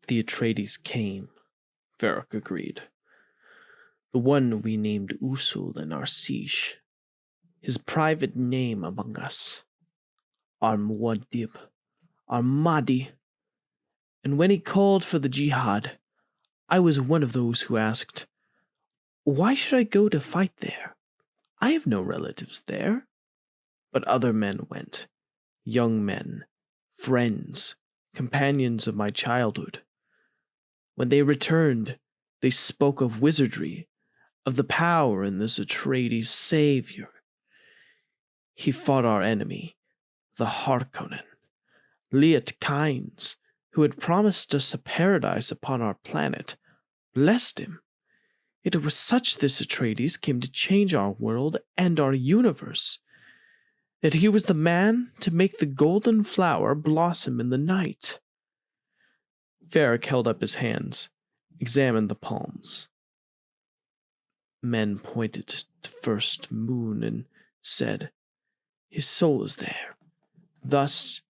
The Atreides came, Varric agreed. The one we named Usul and Arsish, his private name among us, our Muad'Dib, our Mahdi. And when he called for the jihad, I was one of those who asked, why should I go to fight there? I have no relatives there. But other men went, young men, friends, companions of my childhood. When they returned, they spoke of wizardry, of the power in this Atreides savior. He fought our enemy, the Harkonnen, Liet Kynes, who had promised us a paradise upon our planet, blessed him. It was such this Atreides came to change our world and our universe, that he was the man to make the golden flower blossom in the night. Varric held up his hands, examined the palms. Men pointed to first moon and said, his soul is there. Thus,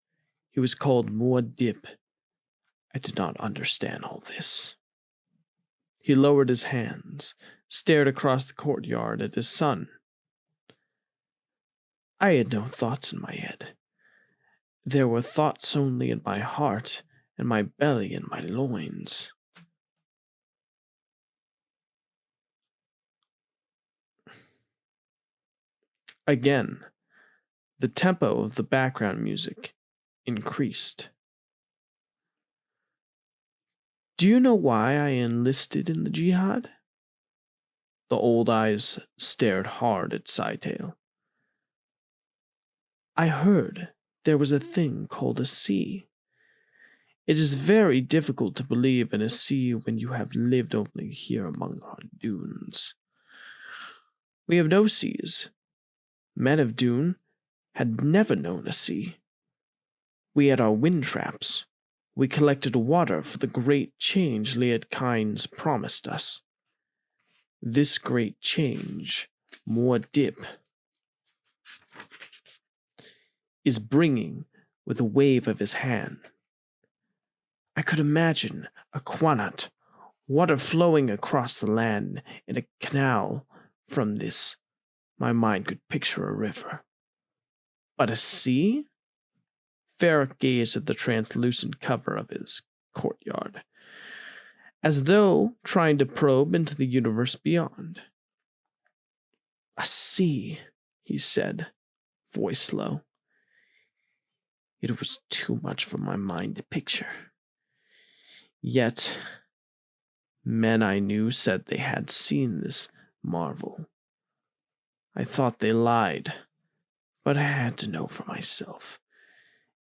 he was called Muad'Dib. I did not understand all this. He lowered his hands, stared across the courtyard at his son. I had no thoughts in my head. There were thoughts only in my heart and my belly and my loins. Again, the tempo of the background music increased. Do you know why I enlisted in the jihad? The old eyes stared hard at Scytale. I heard there was a thing called a sea. It is very difficult to believe in a sea when you have lived only here among our dunes. We have no seas. Men of Dune had never known a sea. We had our wind traps. We collected water for the great change Liet Kynes promised us. This great change, Muad'Dib, is bringing with a wave of his hand. I could imagine a Qanat, water flowing across the land in a canal. From this, my mind could picture a river. But a sea? Varric gazed at the translucent cover of his courtyard, as though trying to probe into the universe beyond. A sea, he said, voice low. It was too much for my mind to picture. Yet, men I knew said they had seen this marvel. I thought they lied, but I had to know for myself.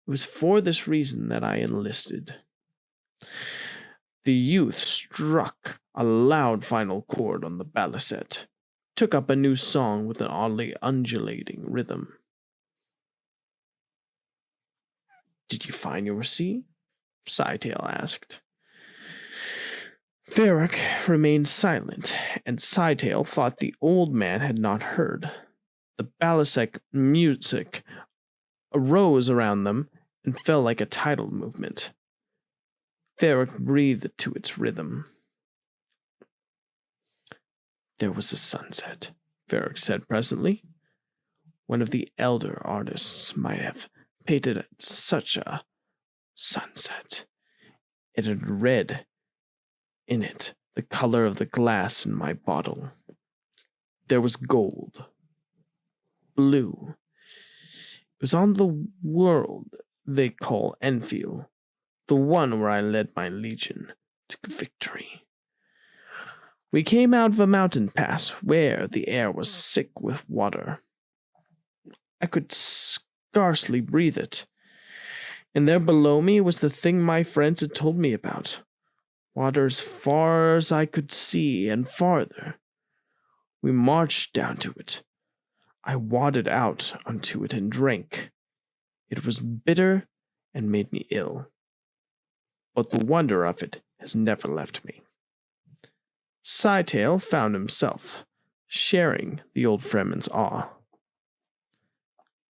It was for this reason that I enlisted. The youth struck a loud final chord on the balisette, took up a new song with an oddly undulating rhythm. Did you find your sea? Scytale asked. Varric remained silent, and Scytale thought the old man had not heard. The balisette music arose around them and fell like a tidal movement. Varric breathed to its rhythm. There was a sunset, Varric said presently. One of the elder artists might have painted such a sunset. It had red in it, the color of the glass in my bottle. There was gold, blue. It was on the world they call Enfield, the one where I led my legion to victory. We came out of a mountain pass where the air was sick with water. I could scarcely breathe it. And there below me was the thing my friends had told me about. Water as far as I could see and farther. We marched down to it. I waded out onto it and drank. It was bitter and made me ill. But the wonder of it has never left me. Scytale found himself sharing the old Fremen's awe.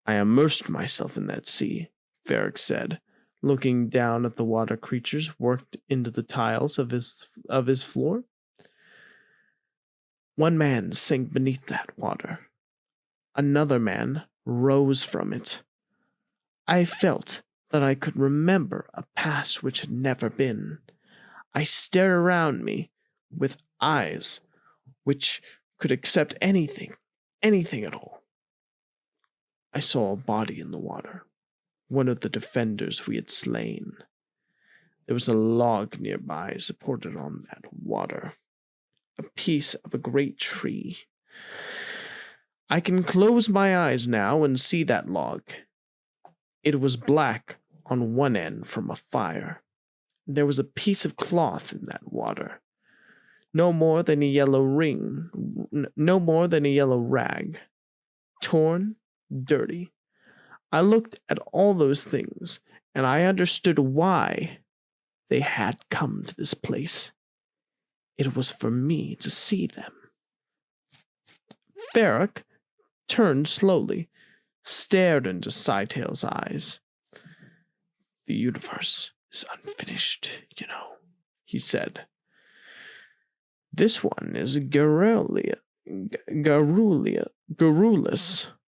I immersed myself in that sea, Varric said, looking down at the water creatures worked into the tiles of his floor. One man sank beneath that water. Another man rose from it. I felt that I could remember a past which had never been. I stared around me with eyes which could accept anything at all. I saw a body in the water, one of the defenders we had slain. There was a log nearby supported on that water, a piece of a great tree. I can close my eyes now and see that log. It was black on one end from a fire. There was a piece of cloth in that water, no more than a yellow rag, torn, dirty. I looked at all those things, and I understood why they had come to this place. It was for me to see them. Varric turned slowly, stared into Scytale's eyes. The universe is unfinished, you know, he said. This one is garrulous,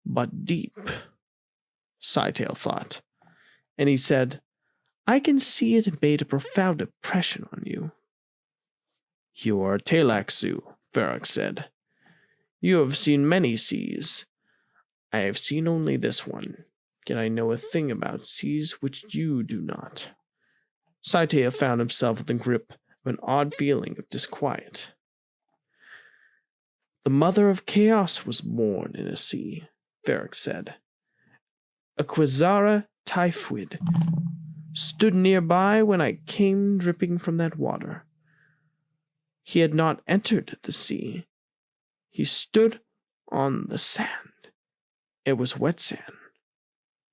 but deep, Scytale thought. And he said, I can see it made a profound impression on you. You are Talaxu, Varric said. You have seen many seas. I have seen only this one, yet I know a thing about seas which you do not. Scytale found himself in the grip of an odd feeling of disquiet. The mother of chaos was born in a sea, Varric said. A Quasara Typhoid stood nearby when I came dripping from that water. He had not entered the sea. He stood on the sand. It was wet sand,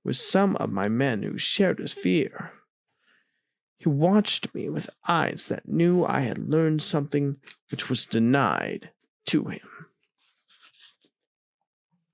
with some of my men who shared his fear. He watched me with eyes that knew I had learned something which was denied to him.